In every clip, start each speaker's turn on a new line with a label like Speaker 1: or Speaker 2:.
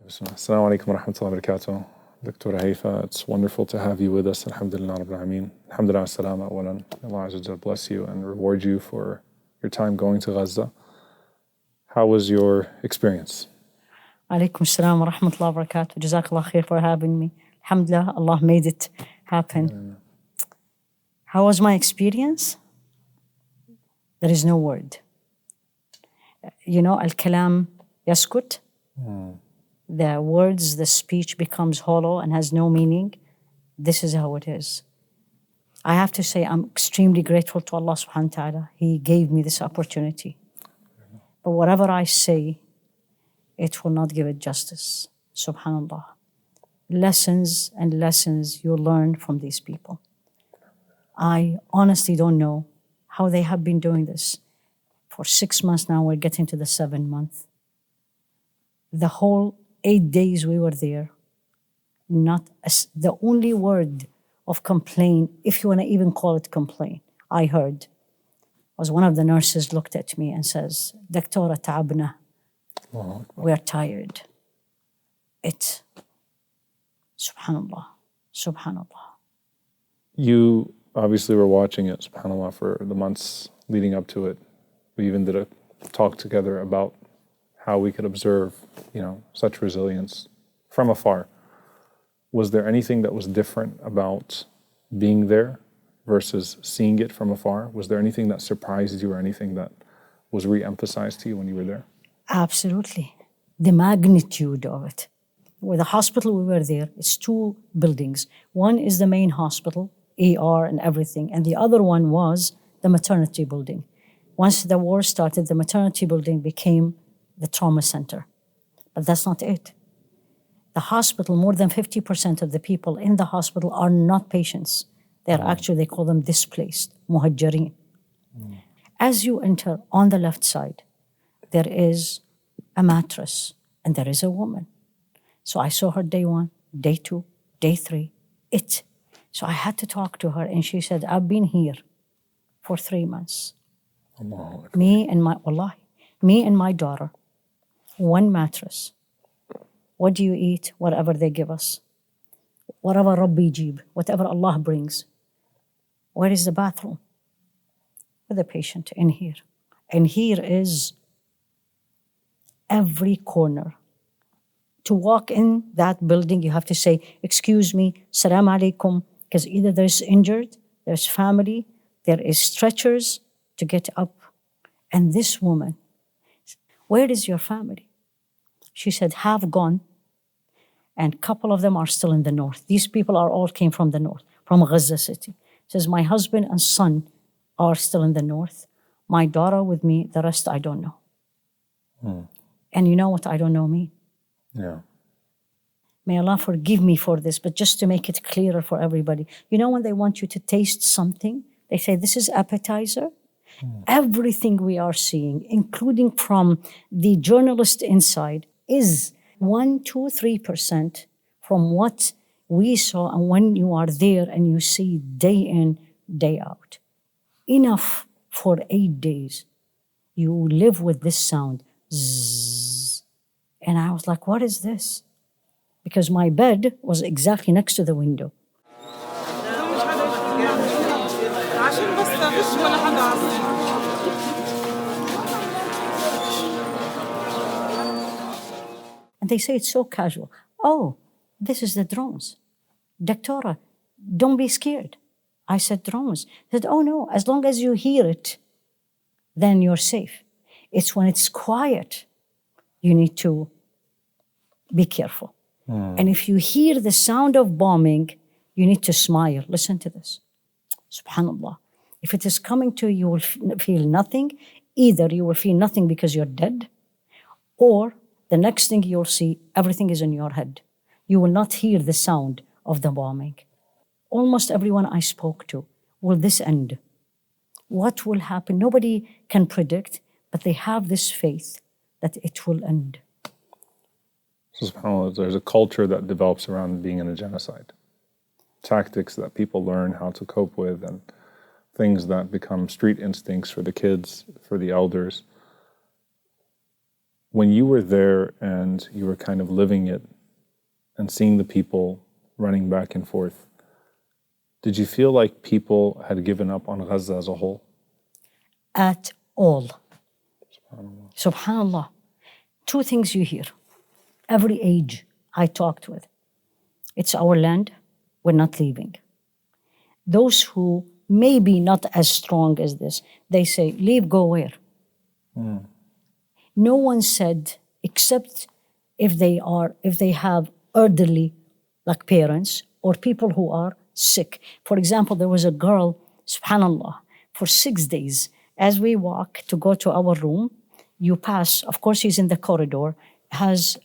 Speaker 1: Assalamu alaikum wa rahmatullahi wa barakatuh. Dr. Haifaa, it's wonderful to have you with us. Alhamdulillah Rabbil Alameen. Alhamdulillah as-salama awalan. Allah Azza wa Jalla bless you and reward you for your time going to Gaza. How was your experience?
Speaker 2: Alaikum assalam wa rahmatullahi wa barakatuh. Jazakallah khair for having me. Alhamdulillah, Allah made it happen. How was my experience? There is no word. You know, al-kalam yaskut. The words, the speech becomes hollow and has no meaning. This is how it is. I have to say I'm extremely grateful to Allah subhanahu wa ta'ala. He gave me this opportunity. But whatever I say, it will not give it justice. Subhanallah. Lessons and lessons you learn from these people. I honestly don't know how they have been doing this. For 6 months now, we're getting to the 7th month. The whole 8 days we were there, the only word of complaint, if you want to even call it complaint, I heard, was one of the nurses looked at me and says, Doctora ta'abna, we are tired. Subhanallah, subhanallah.
Speaker 1: You obviously were watching it, subhanAllah, for the months leading up to it. We even did a talk together about how we could observe, such resilience from afar. Was there anything that was different about being there versus seeing it from afar? Was there anything that surprised you or anything that was re-emphasized to you when you were there?
Speaker 2: Absolutely. The magnitude of it. With the hospital we were there, it's 2 buildings. One is the main hospital, ER and everything, and the other one was the maternity building. Once the war started, the maternity building became the trauma center. But that's not it. The hospital, more than 50% of the people in the hospital are not patients. They're actually, they call them displaced, muhajireen. As you enter on the left side, there is a mattress and there is a woman. So I saw her day 1, day 2, day 3, So I had to talk to her and she said, I've been here for 3 months. Me and my daughter, 1 mattress. What do you eat? Whatever they give us. Whatever Rabbi jib, whatever Allah brings. Where is the bathroom? With the patient in here. And here is every corner. To walk in that building, you have to say, excuse me, salam alaikum, because either there's injured, there's family, there is stretchers to get up. And this woman, where is your family? She said, half gone, and a couple of them are still in the north. These people all came from the north, from Gaza city. Says, my husband and son are still in the north. My daughter with me, the rest I don't know. And you know what I don't know mean?
Speaker 1: Yeah.
Speaker 2: May Allah forgive me for this, but just to make it clearer for everybody. You know when they want you to taste something, they say, this is appetizer? Everything we are seeing, including from the journalist inside, is 1%, 2%, 3% from what we saw. And when you are there and you see day in, day out, enough for 8 days, you live with this sound, zzz. And I was like, what is this? Because my bed was exactly next to the window. And they say it's so casual. Oh, this is the drones. Doctora, don't be scared. I said, drones. They said, oh no, as long as you hear it, then you're safe. It's when it's quiet, you need to be careful. And if you hear the sound of bombing, you need to smile. Listen to this. Subhanallah. If it is coming to you, you will feel nothing. Either you will feel nothing because you're dead, or the next thing you'll see, everything is in your head. You will not hear the sound of the bombing. Almost everyone I spoke to, will this end? What will happen? Nobody can predict, but they have this faith that it will end.
Speaker 1: SubhanAllah, there's a culture that develops around being in a genocide. Tactics that people learn how to cope with and things that become street instincts for the kids, for the elders. when you were there and you were kind of living it and seeing the people running back and forth, did you feel like people had given up on Gaza as a whole?
Speaker 2: At all.
Speaker 1: SubhanAllah.
Speaker 2: Subhanallah. Two things you hear. Every age I talked with. It's our land, we're not leaving. Those who may be not as strong as this, they say, leave, go where? No one said, except if they have elderly, like parents, or people who are sick. For example, there was a girl, subhanallah, for 6 days, as we walk to go to our room, you pass, of course she's in the corridor, has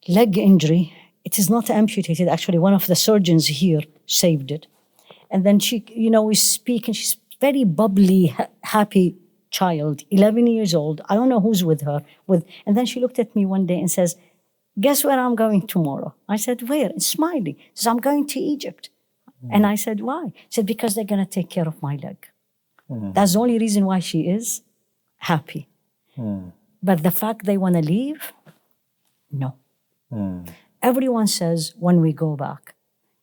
Speaker 2: leg injury. It is not amputated, actually one of the surgeons here saved it. And then she, we speak and she's very bubbly, happy child, 11 years old. I don't know who's with her. And then she looked at me one day and says, guess where I'm going tomorrow? I said, where? And smiling. She says, I'm going to Egypt. And I said, why? She said, because they're going to take care of my leg. That's the only reason why she is happy. But the fact they want to leave, no. Everyone says when we go back,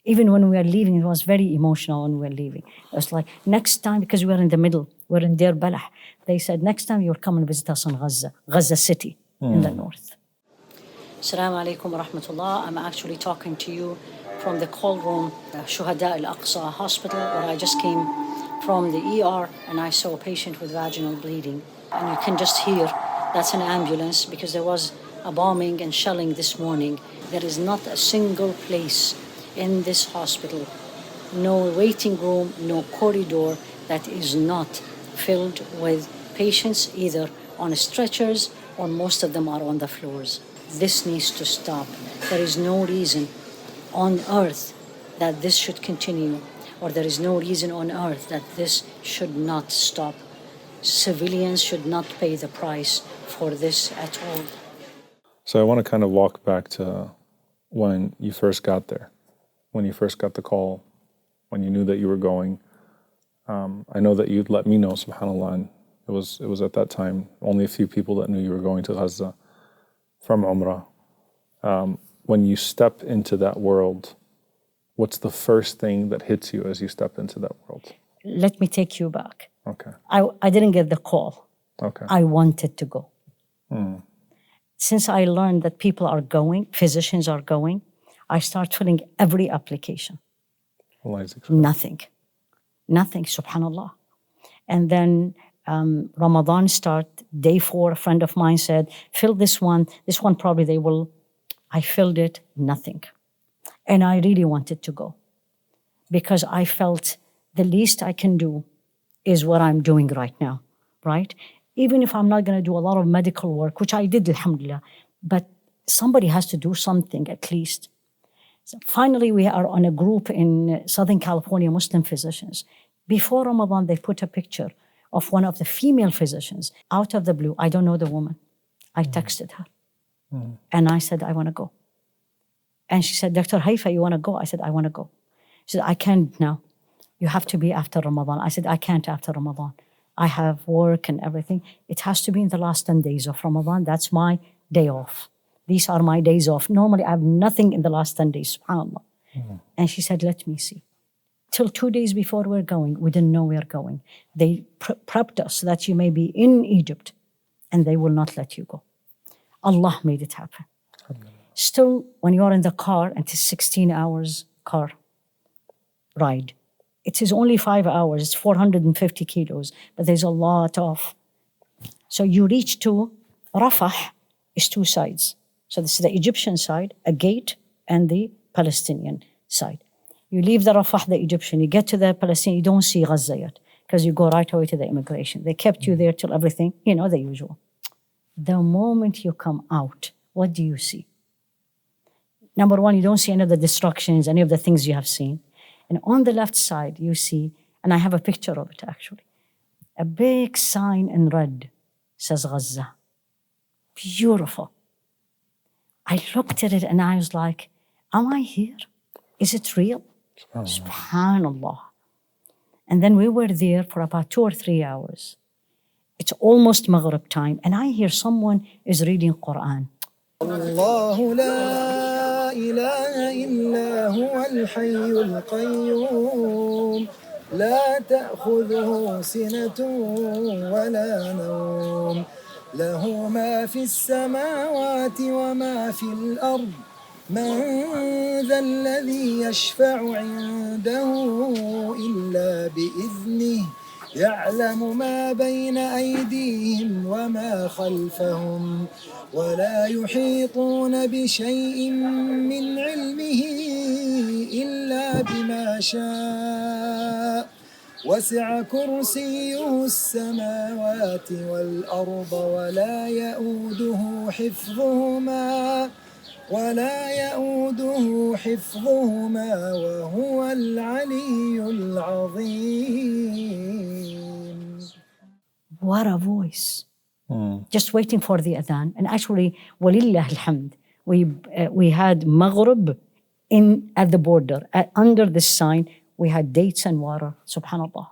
Speaker 2: even when we are leaving, it was very emotional when we were leaving. It was like, next time, because we were in the middle, we're in Deir Balah, they said, next time you'll come and visit us in Gaza City in the north. Assalamu alaikum wa rahmatullah. I'm actually talking to you from the call room, Shuhada al-Aqsa Hospital, where I just came from the ER and I saw a patient with vaginal bleeding. And you can just hear that's an ambulance because there was a bombing and shelling this morning. There is not a single place in this hospital, no waiting room, no corridor that is not filled with patients either on stretchers or most of them are on the floors. This needs to stop. There is no reason on earth that this should continue, or there is no reason on earth that this should not stop. Civilians should not pay the price for this at all.
Speaker 1: So I want to kind of walk back to when you first got there, when you first got the call, when you knew that you were going. I know that you'd let me know, subhanAllah, and it was at that time only a few people that knew you were going to Gaza from Umrah. When you step into that world, what's the first thing that hits you as you step into that world?
Speaker 2: Let me take you back.
Speaker 1: Okay.
Speaker 2: I didn't get the call.
Speaker 1: Okay.
Speaker 2: I wanted to go. Since I learned that people are going, physicians are going, I start filling every application. Nothing, subhanAllah. And then Ramadan start, day 4, a friend of mine said, fill this one probably they will. I filled it, nothing. And I really wanted to go because I felt the least I can do is what I'm doing right now, right? Even if I'm not going to do a lot of medical work, which I did, alhamdulillah, but somebody has to do something at least. So finally, we are on a group in Southern California, Muslim physicians. Before Ramadan, they put a picture of one of the female physicians out of the blue. I don't know the woman. I texted her. And I said, I want to go. And she said, Dr. Haifaa, you want to go? I said, I want to go. She said, I can't now. You have to be after Ramadan. I said, I can't after Ramadan. I have work and everything. It has to be in the last 10 days of Ramadan. That's my day off. These are my days off. Normally, I have nothing in the last 10 days, subhanAllah. And she said, let me see. Till 2 days before we're going, we didn't know we're going. They prepped us that you may be in Egypt and they will not let you go. Allah made it happen. Still, when you're in the car, and it is 16 hours car ride, it is only 5 hours, it's 450 kilos, but there's a lot of. So you reach to Rafah, is 2 sides. So this is the Egyptian side, a gate, and the Palestinian side. You leave the Rafah, the Egyptian, you get to the Palestinian, you don't see Gaza yet, because you go right away to the immigration. They kept you there till everything, the usual. The moment you come out, what do you see? Number one, you don't see any of the destructions, any of the things you have seen. And on the left side, you see, and I have a picture of it actually, a big sign in red says Gaza. Beautiful. I looked at it and I was like, am I here? Is it real? Subhanallah. And then we were there for about 2 or 3 hours. It's almost Maghrib time, and I hear someone is reading Quran.
Speaker 3: الله لا إله إلا هو الحي القيوم لا تأخذه سنة ولا نوم له ما في السماوات وما في الأرض من ذا الذي يشفع عنده إلا بإذنه يعلم ما بين أيديهم وما خلفهم ولا يحيطون بشيء من علمه إلا بما شاء وسع كرسيه السماوات والأرض ولا يؤوده حفظهما وهو العلي العظيم.
Speaker 2: What a voice. Just waiting for the adhan. And actually, walillah alhamd, we had Maghrib at the border. Under this sign, we had dates and water. Subhanallah.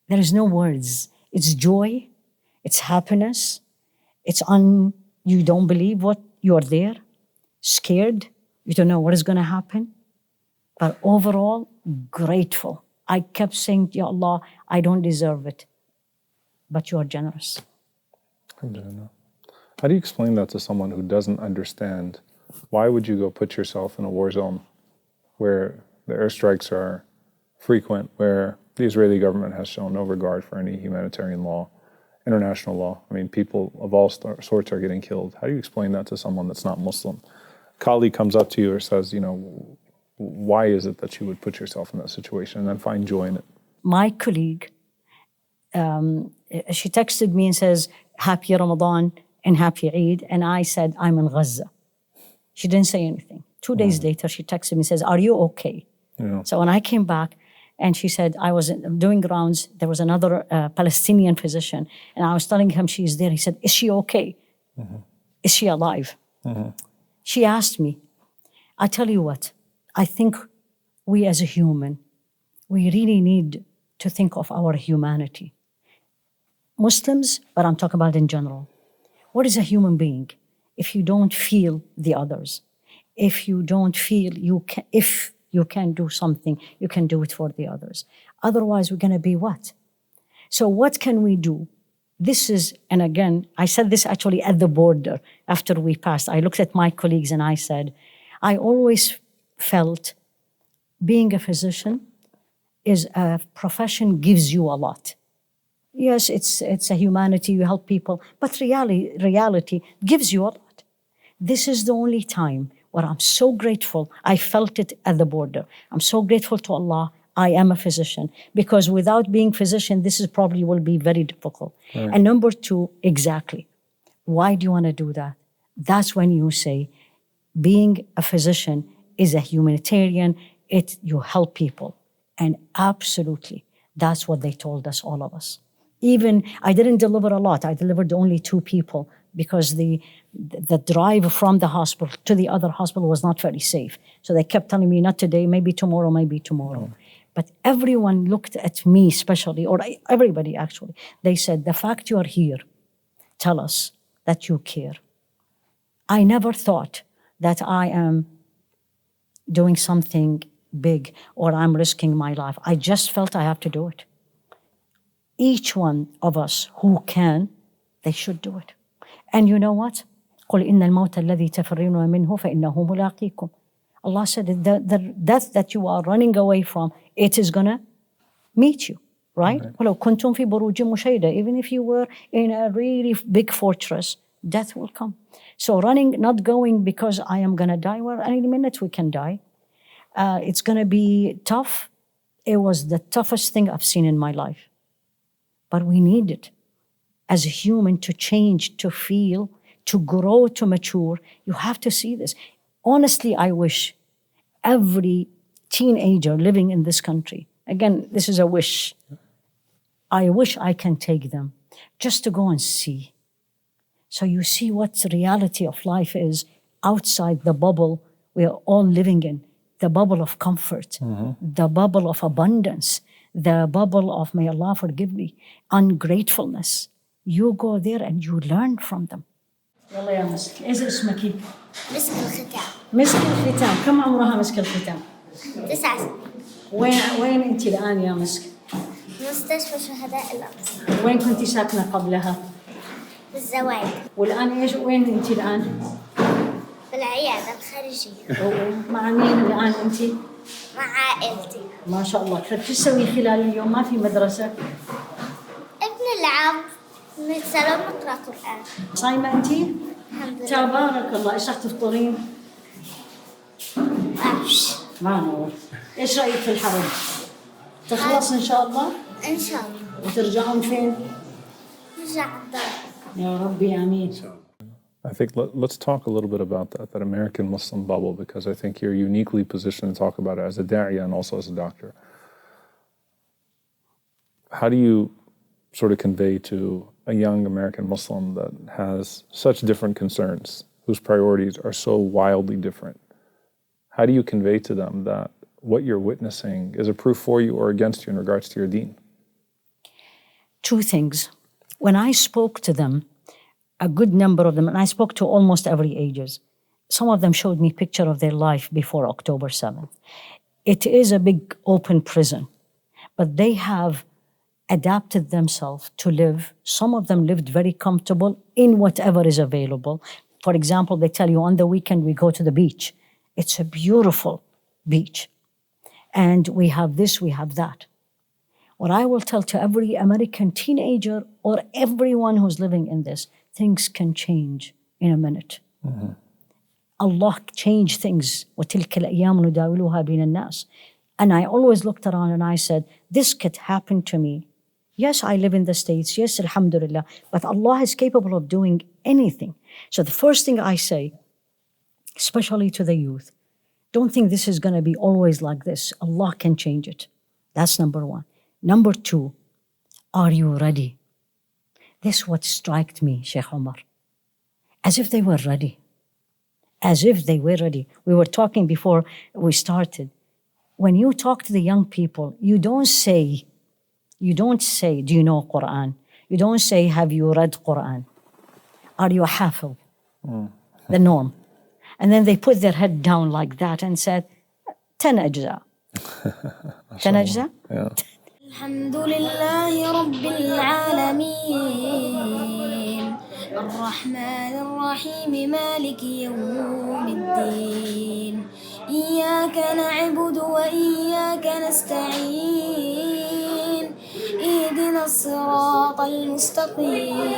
Speaker 2: There is no words. It's joy. It's happiness. You don't believe what you're there. Scared. You don't know what is going to happen. But overall, grateful. I kept saying, Ya Allah, I don't deserve it. But you are generous.
Speaker 1: Alhamdulillah. How do you explain that to someone who doesn't understand? Why would you go put yourself in a war zone where the airstrikes are frequent, where the Israeli government has shown no regard for any humanitarian law, international law? I mean, people of all sorts are getting killed. How do you explain that to someone that's not Muslim? A colleague comes up to you or says, why is it that you would put yourself in that situation and then find joy in it?
Speaker 2: My colleague, she texted me and says, Happy Ramadan and Happy Eid. And I said, I'm in Gaza. She didn't say anything. 2 days later, she texted me and says, are you okay?
Speaker 1: Yeah.
Speaker 2: So when I came back, and she said, I was doing rounds, there was another Palestinian physician, and I was telling him she's there. He said, is she okay? Is she alive? She asked me, I tell you what, I think we as a human, we really need to think of our humanity. Muslims, but I'm talking about in general. What is a human being if you don't feel the others? If you don't feel if you can do something, you can do it for the others. Otherwise, we're going to be what? So what can we do? This is, and again, I said this actually at the border after we passed. I looked at my colleagues and I said, I always felt being a physician is a profession gives you a lot. Yes, it's a humanity, you help people, but reality gives you a lot. This is the only time where I'm so grateful. I felt it at the border. I'm so grateful to Allah. I am a physician, because without being physician, this is probably will be very difficult. Right. And number two, exactly. Why do you want to do that? That's when you say, being a physician is a humanitarian. You help people, and absolutely, that's what they told us, all of us. Even I didn't deliver a lot. I delivered only 2 people because the drive from the hospital to the other hospital was not very safe. So they kept telling me, not today, maybe tomorrow, maybe tomorrow. But everyone looked at me especially, or everybody actually. They said, the fact you are here, tell us that you care. I never thought that I am doing something big or I'm risking my life. I just felt I have to do it. Each one of us who can, they should do it. And you know what? قُلْ إِنَّ الْمَوْتَ الَّذِي تَفِرُّونَ مِنْهُ فَإِنَّهُ مُلَاقِيكُمْ. Allah said the death that you are running away from, it is going to meet you, right? وَلَوْ كُنْتُمْ فِي بُرُوجٍ مُشَيْدَةٍ. Even if you were in a really big fortress, death will come. So running, not going because I am going to die. Well, any minute we can die. It's going to be tough. It was the toughest thing I've seen in my life. But we need it as a human to change, to feel, to grow, to mature. You have to see this. Honestly, I wish every teenager living in this country, again, this is a wish. I wish I can take them just to go and see. So you see what the reality of life is outside the bubble we are all living in, the bubble of comfort, the bubble of abundance, the bubble of, may Allah forgive me, ungratefulness. You go there and you learn from them. يلا يا مسك، ايش اسمك؟
Speaker 4: مسك الختام.
Speaker 2: مسك الختام، كم عمرها مسك الختام؟
Speaker 4: 9 سنين.
Speaker 2: وين انت الان يا مسك؟
Speaker 4: مستشفى شهداء الأقصى.
Speaker 2: وين كنت ساكنه قبلها؟
Speaker 4: بالزوايد.
Speaker 2: والان وين انت الان؟
Speaker 4: بالعيادة الخارجية.
Speaker 2: مع مين الان انت؟
Speaker 4: مع عائلتي.
Speaker 2: ما شاء الله، شو تسوي خلال اليوم؟ ما في مدرسه؟
Speaker 4: بنلعب، نتسلم، نقرأ قرآن.
Speaker 2: صايمه انت؟
Speaker 4: الحمد لله.
Speaker 2: تبارك الله. ايش راح تفطرين؟
Speaker 4: عفش.
Speaker 2: ما نور. ايش رايك في الحرب؟ تخلص ان شاء الله؟
Speaker 4: إن شاء الله.
Speaker 2: وترجعون فين؟
Speaker 4: نرجع الدار.
Speaker 2: يا ربي امين.
Speaker 1: I think let's talk a little bit about that American Muslim bubble, because I think you're uniquely positioned to talk about it as a da'iya and also as a doctor. How do you sort of convey to a young American Muslim that has such different concerns, whose priorities are so wildly different? How do you convey to them that what you're witnessing is a proof for you or against you in regards to your deen?
Speaker 2: Two things. When I spoke to them, a good number of them, and I spoke to almost every ages, some of them showed me picture of their life before October 7th. It is a big open prison, but they have adapted themselves to live. Some of them lived very comfortable in whatever is available. For example, they tell you on the weekend we go to the beach. It's a beautiful beach. And we have this, we have that. What I will tell to every American teenager or everyone who's living in this, things can change in a minute.
Speaker 1: Mm-hmm.
Speaker 2: Allah changed things. وَتِلْكَ الْأَيَّامُ نُدَاوِلُهَا بَيْنَ النَّاسِ. And I always looked around and I said, this could happen to me. Yes, I live in the States. Yes, Alhamdulillah. But Allah is capable of doing anything. So the first thing I say, especially to the youth, don't think this is going to be always like this. Allah can change it. That's number one. Number two, are you ready? This is what struck me, Sheikh Omar. As if they were ready. As if they were ready. We were talking before we started. When you talk to the young people, you don't say, do you know Quran? You don't say, have you read Quran? Are you a hafiz? The norm. And then they put their head down like that and said, 10 ajza. 10 ajza?
Speaker 1: Yeah.
Speaker 4: الحمد لله رب العالمين الرحمن الرحيم مالك يوم الدين إياك نعبد وإياك نستعين اهدنا الصراط المستقيم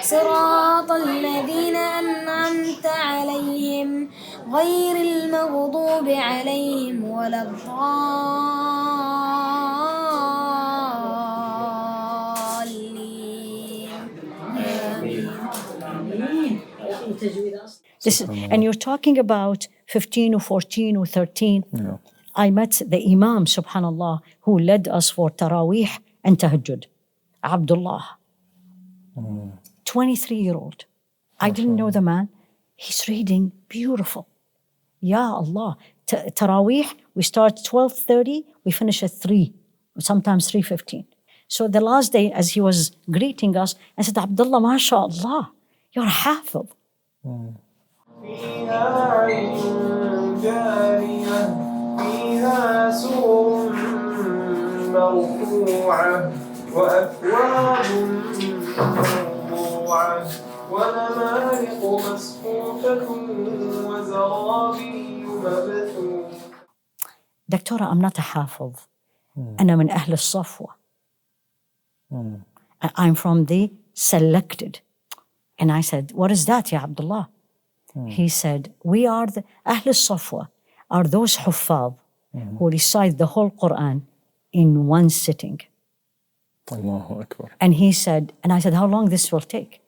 Speaker 4: صراط الذين أنعمت عليهم غير المغضوب عليهم ولا الضالين.
Speaker 2: And you're talking about 15 or 14 or 13.
Speaker 1: Yeah.
Speaker 2: I met the Imam, subhanallah, who led us for Taraweeh and Tahajjud, Abdullah, 23-year-old. I didn't know the man. He's reading beautiful. Ya Allah. Taraweeh, we start 12:30, we finish at 3, sometimes 3:15. So the last day, as he was greeting us, I said, Abdullah, mashallah, you're a hafiz.
Speaker 5: فيها عين جارية فيها سرر مرفوعة وأكواب موضوعة ونمارق مصفوفة وزرابي مبثوثة.
Speaker 2: Doctora, I'm not a hafiz. أنا من أهل الصفوة. I'm from the selected. And I said, what is that, Ya Abdullah? He said, we are the Ahl al-Safwa, are those huffaz who recite the whole Quran in one sitting.
Speaker 1: Allahu Akbar.
Speaker 2: And he said, and I said, how long this will take?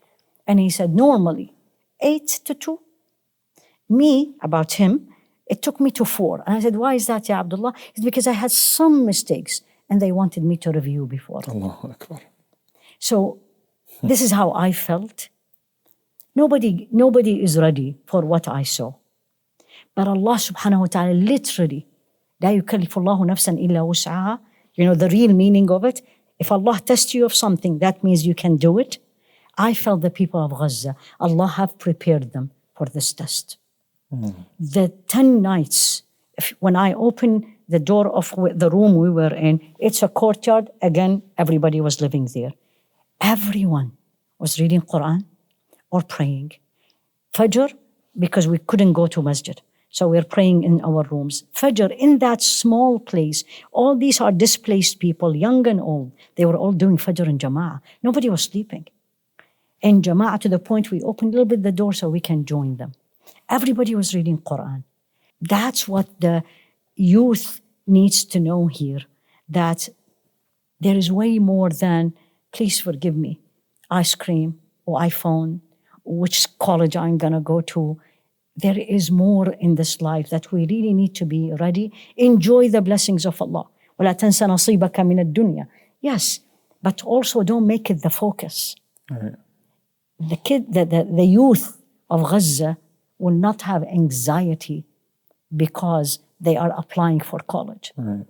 Speaker 2: And he said, normally 8 to 2. Me, about him, it took me to 4. And I said, why is that, Ya Abdullah? It's because I had some mistakes and they wanted me to review before.
Speaker 1: Allahu Akbar.
Speaker 2: So this is how I felt. Nobody is ready for what I saw. But Allah subhanahu wa ta'ala literally لا يكلف الله نفسا إلا وسعها. You know the real meaning of it? If Allah tests you of something, that means you can do it. I felt the people of Gaza, Allah have prepared them for this test. The 10 nights, when I opened the door of the room we were in, it's a courtyard. Again, everybody was living there. Everyone was reading Quran or praying. Fajr, because we couldn't go to masjid. So we're praying in our rooms. Fajr, in that small place, all these are displaced people, young and old. They were all doing Fajr in Jama'ah. Nobody was sleeping. In Jama'ah, to the point we opened a little bit the door so we can join them. Everybody was reading Quran. That's what the youth needs to know here, that there is way more than, please forgive me, ice cream or iPhone, which college I'm going to go to. There is more in this life that we really need to be ready. Enjoy the blessings of Allah. وَلَا تَنْسَ نَصِيبَكَ مِنَ الدُّنْيا. Yes, but also don't make it the focus.
Speaker 1: Right.
Speaker 2: The youth of Gaza will not have anxiety because they are applying for college.
Speaker 1: Right.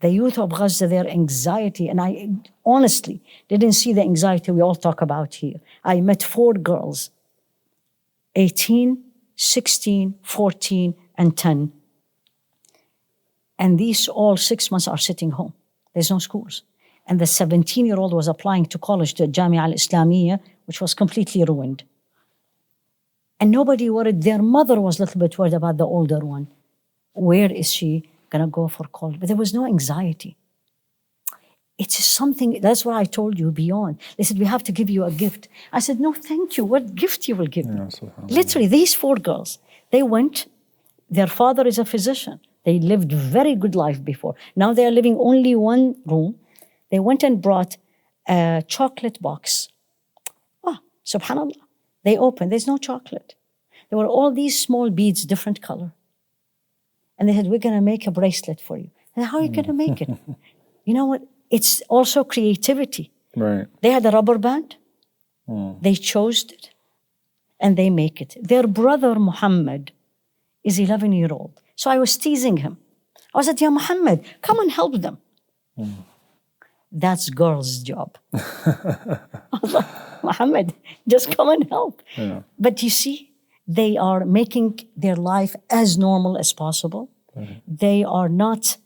Speaker 2: The youth of Gaza, their anxiety, and I honestly didn't see the anxiety we all talk about here. I met 4 girls, 18, 16, 14, and 10. And these all 6 months are sitting home. There's no schools. And the 17-year-old was applying to college, to Jamia al-Islamiyya, which was completely ruined. And nobody worried. Their mother was a little bit worried about the older one. Where is she going to go for college? But there was no anxiety. It's something, that's what I told you beyond. They said, we have to give you a gift. I said, no, thank you. What gift you will give me? Literally, these 4 girls, they went, their father is a physician. They lived very good life before. Now they are living only one room. They went and brought a chocolate box. Ah, subhanAllah. They opened, there's no chocolate. There were all these small beads, different color. And they said, we're going to make a bracelet for you. And how are you going to make it? You know what? It's also creativity.
Speaker 1: Right.
Speaker 2: They had a rubber band. They chose it. And they make it. Their brother, Muhammad, is 11-year-old. So I was teasing him. I was like, yeah, Muhammad, come and help them. That's girls' job. Muhammad, just come and help. Yeah. But you see, they are making their life as normal as possible. They are not,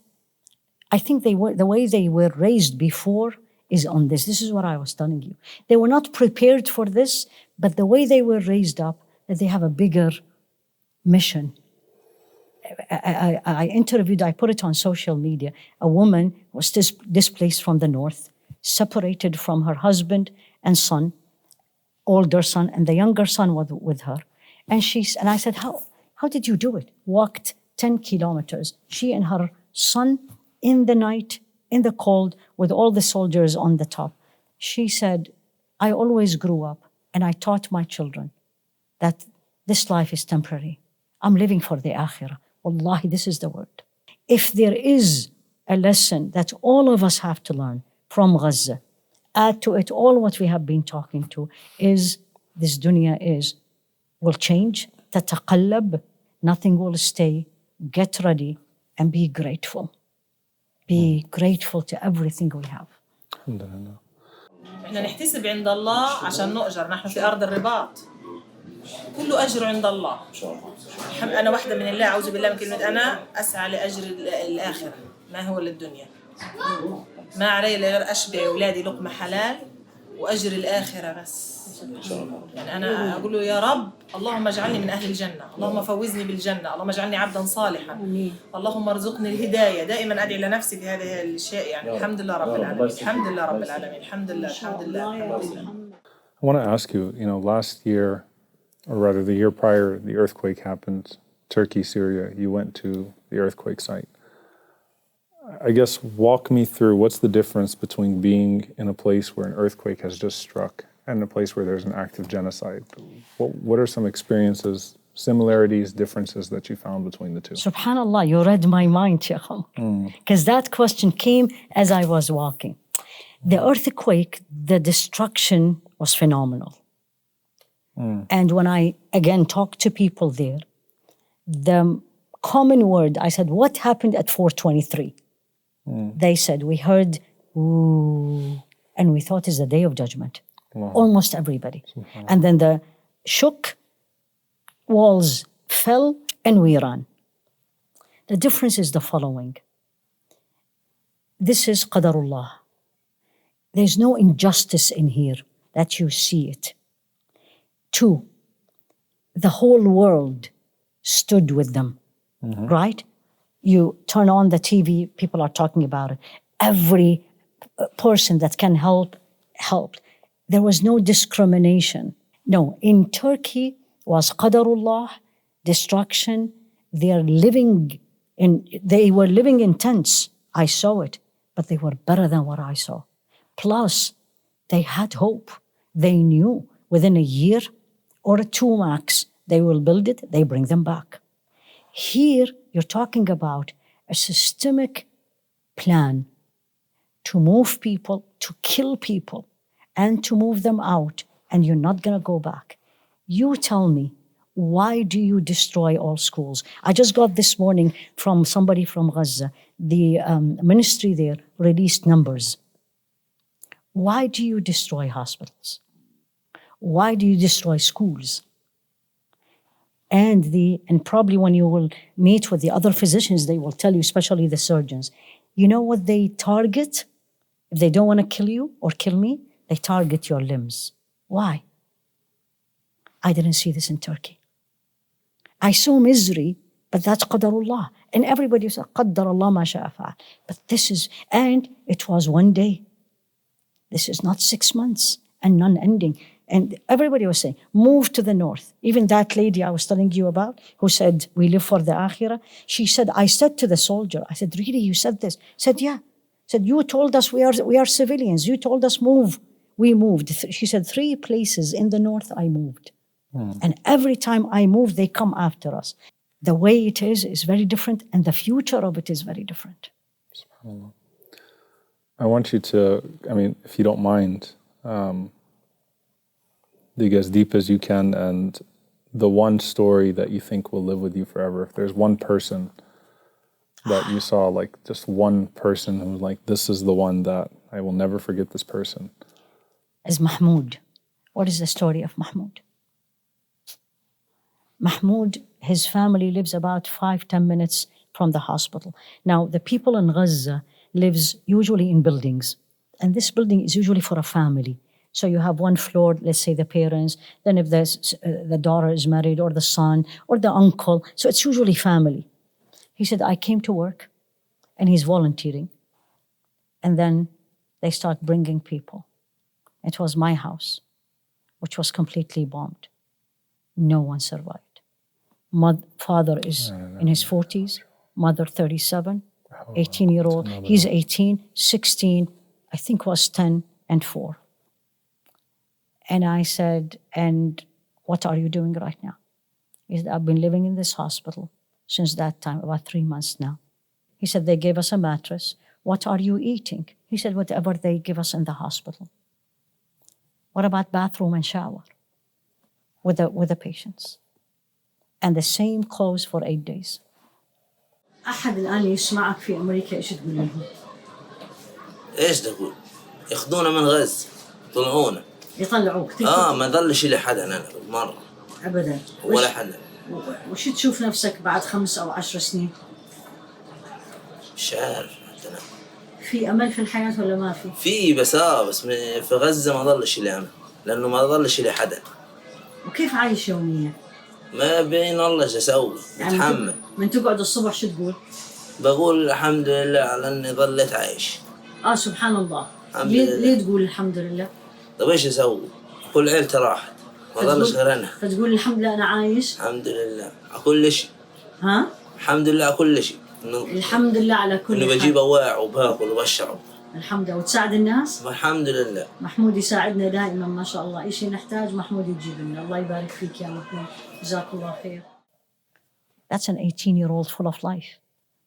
Speaker 2: I think the way they were raised before is on this. This is what I was telling you. They were not prepared for this, but the way they were raised up, that they have a bigger mission. I interviewed, I put it on social media, a woman was displaced from the north, separated from her husband and son, older son, and the younger son was with her. And I said, how did you do it? Walked 10 kilometers, she and her son, in the night, in the cold, with all the soldiers on the top. She said, I always grew up and I taught my children that this life is temporary. I'm living for the akhirah. Wallahi, this is the word. If there is a lesson that all of us have to learn from Gaza, add to it all what we have been talking to, is this dunya will change, tataqallab, nothing will stay, get ready and be grateful. Be grateful to everything we have.
Speaker 1: Alhamdulillah.
Speaker 6: احنا نحتسب عند الله عشان نؤجر. نحن في أرض الرباط. كل أجر عند الله. أنا واحدة من الله، أعوذ بالله من كلمة أنا، أسعى لأجر الآخرة ما هو للدنيا. ما علي غير أشبع أولادي لقمة حلال وأجر الآخرة بس. يعني أنا أقول له يا رب اللهم اجعلني من أهل الجنة، اللهم فوزني بالجنة، اللهم اجعلني عبدا صالحا، اللهم ارزقني الهداية. دائما أدعي لنفسي في هذه الأشياء. يعني الحمد لله رب العالمين، الحمد لله رب العالمين، الحمد لله الحمد لله.
Speaker 1: I want to ask you, last year, or rather the year prior, the earthquake happened, Turkey, Syria, you went to the earthquake site. I guess walk me through what's the difference between being in a place where an earthquake has just struck and a place where there's an active genocide. What are some experiences, similarities, differences that you found between the two?
Speaker 2: Subhanallah, you read my mind, Sheikh. Because that question came as I was walking. The earthquake, the destruction was phenomenal. And when I, again, talked to people there, the common word. I said, what happened at 4:23? They said, we heard, ooh, and we thought it's the day of judgment. Almost everybody. And then the shook, walls fell, and we ran. The difference is the following. This is qadarullah. There's no injustice in here that you see it. 2, the whole world stood with them, right? You turn on the TV, people are talking about it. Every person that can help, helped. There was no discrimination. No, in Turkey was qadarullah, destruction. They were living in tents. I saw it, but they were better than what I saw. Plus, they had hope. They knew within a year or 2 max, they will build it, they bring them back. Here, you're talking about a systemic plan to move people, to kill people, and to move them out, and you're not going to go back. You tell me, why do you destroy all schools? I just got this morning from somebody from Gaza. The ministry there released numbers. Why do you destroy hospitals? Why do you destroy schools? And probably when you will meet with the other physicians, they will tell you, especially the surgeons, you know what they target? If they don't want to kill you or kill me, they target your limbs. Why? I didn't see this in Turkey. I saw misery, but that's qadarullah. And everybody said, qaddarallah ma sha'a fa'al. But and it was one day. This is not 6 months and non-ending. And everybody was saying, move to the north. Even that lady I was telling you about, who said, we live for the akhirah. She said, I said to the soldier, I said, really, you said this? Said, yeah. Said, you told us we are civilians. You told us move. We moved. She said, 3 places in the north I moved. And every time I move, they come after us. The way it is very different, and the future of it is very different.
Speaker 1: SubhanAllah. I want you to, if you don't mind, dig as deep as you can, and the one story that you think will live with you forever. If there's one person that you saw, like just one person who's like, this is the one that I will never forget this person.
Speaker 2: Is Mahmoud. What is the story of Mahmoud? Mahmoud, his family lives about 5-10 minutes from the hospital. Now, the people in Gaza lives usually in buildings, and this building is usually for a family. So you have one floor, let's say the parents, then if the daughter is married, or the son, or the uncle, so it's usually family. He said, I came to work, and he's volunteering, and then they start bringing people. It was my house, which was completely bombed. No one survived. Father is in his 40s, mother 37, 18-year-old. He's 18, 16, I think was 10 and 4. And I said, and what are you doing right now? He said, I've been living in this hospital since that time, about 3 months now. He said, they gave us a mattress. What are you eating? He said, whatever they give us in the hospital. What about bathroom and shower with the patients? And the same clothes for 8 days. أحد الآن يسمعك في أمريكا إيش تقول لهم؟
Speaker 7: إيش تقول؟ ياخذونا من غزة، يطلعونا.
Speaker 2: يطلعوك.
Speaker 7: ما ظلش لي حدا أنا بالمرة.
Speaker 2: أبداً.
Speaker 7: ولا حدا.
Speaker 2: وش تشوف نفسك بعد 5 أو 10 سنين؟
Speaker 7: مش عارف حتى أنا.
Speaker 2: في أمل في الحياة ولا ما في؟
Speaker 7: في بس في غزة ما ظلش لي أمل، لأنه ما ظلش لي حدا.
Speaker 2: وكيف عايش يومياً؟
Speaker 7: ما بين الله ايش اسوي، اتحمل.
Speaker 2: من تقعد الصبح شو تقول؟
Speaker 7: بقول الحمد لله على اني ظليت عايش.
Speaker 2: سبحان الله. ليه تقول الحمد لله؟
Speaker 7: طيب ايش اسوي؟ كل عيلتي راحت، ما ظلش غير انا.
Speaker 2: فتقول الحمد لله انا عايش؟
Speaker 7: الحمد لله على كل شيء.
Speaker 2: ها؟
Speaker 7: الحمد لله على كل شيء.
Speaker 2: الحمد لله على كل شيء.
Speaker 7: انه بجيب اواع وباكل وبشرب.
Speaker 2: الحمد لله. وتساعد الناس؟
Speaker 7: الحمد لله.
Speaker 2: محمود يساعدنا دائما ما شاء الله، اي شيء نحتاج محمود يجيب لنا. الله يبارك فيك يا محمود، جزاك الله خير. That's an 18-year-old full of life.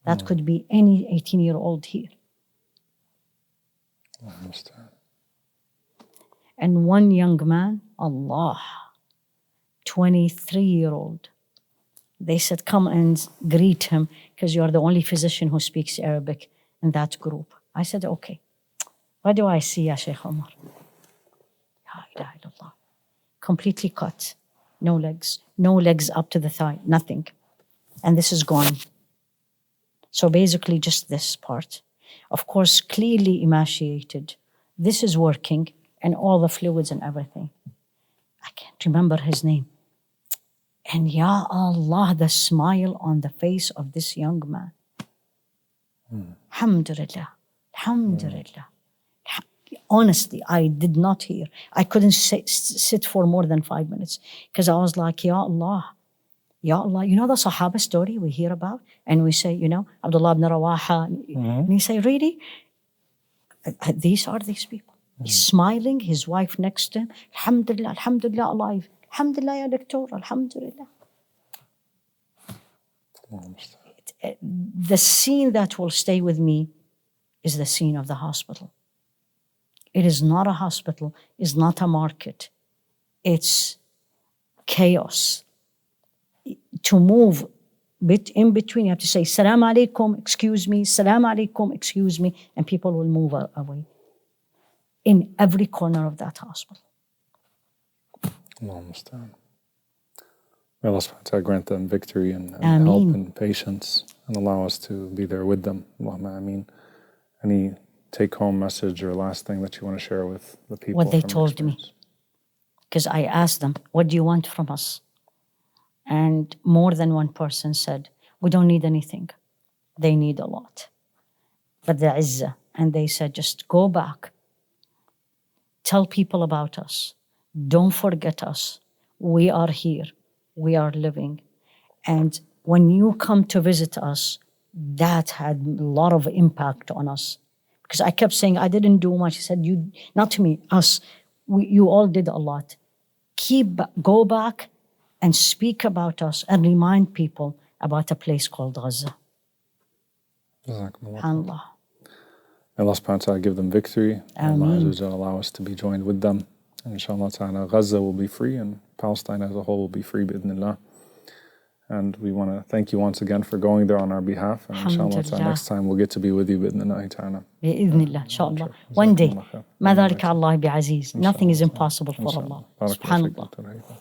Speaker 2: That could be any 18-year-old here.
Speaker 1: I understand.
Speaker 2: And one young man, Allah, 23-year-old, They said, come and greet him because you are the only physician who speaks Arabic in that group. I said, okay. What do I see, Ya Sheikh Omar? La ilaha illallah. Completely cut. No legs up to the thigh, nothing. And this is gone. So basically just this part. Of course, clearly emaciated. This is working and all the fluids and everything. I can't remember his name. And Ya Allah, the smile on the face of this young man. Alhamdulillah. Alhamdulillah. Honestly, I did not hear. I couldn't sit for more than 5 minutes because I was like, Ya Allah, Ya Allah. You know the Sahaba story we hear about? And we say, you know, Abdullah ibn Rawaha. And you say, really? These are these people. He's smiling, his wife next to him. Alhamdulillah, Alhamdulillah, alive. Alhamdulillah, ya doctor, Alhamdulillah. The scene that will stay with me is the scene of the hospital. It is not a hospital, it's not a market. It's chaos. To move in between, you have to say, Salam alaikum, excuse me, Salam alaikum, excuse me, and people will move away. In every corner of that hospital.
Speaker 1: Allah musta'an. May Allah subhanahu wa ta'ala grant them victory and
Speaker 2: Ameen.
Speaker 1: help and patience and allow us to be there with them. Allahumma ameen. Any take-home message or last thing that you want to share with the people?
Speaker 2: What they
Speaker 1: from
Speaker 2: told me.
Speaker 1: experience?
Speaker 2: Because I asked them, what do you want from us? And more than one person said, we don't need anything. They need a lot. But the izzah. And they said, just go back. Tell people about us. Don't forget us. We are here. We are living. And when you come to visit us, that had a lot of impact on us. Because I kept saying, I didn't do much. He said, you, not to me, us. You all did a lot. Go back and speak about us and remind people about a place called Gaza.
Speaker 1: Jazakumullah. May Allah subhanahu wa ta'ala give them victory. Allah Azza wa Jalla allow us to be joined with them. And inshallah ta'ala, Gaza will be free and Palestine as a whole will be free, bi'idhnillah. And we want to thank you once again for going there on our behalf. And inshallah ta'ala, next time we'll get to be with you, bi'idhnillah ta'ala.
Speaker 2: Bi'idhnillah, inshallah. One day. ما ذلك على الله بعزيز. Nothing is impossible for Allah. Subhanallah.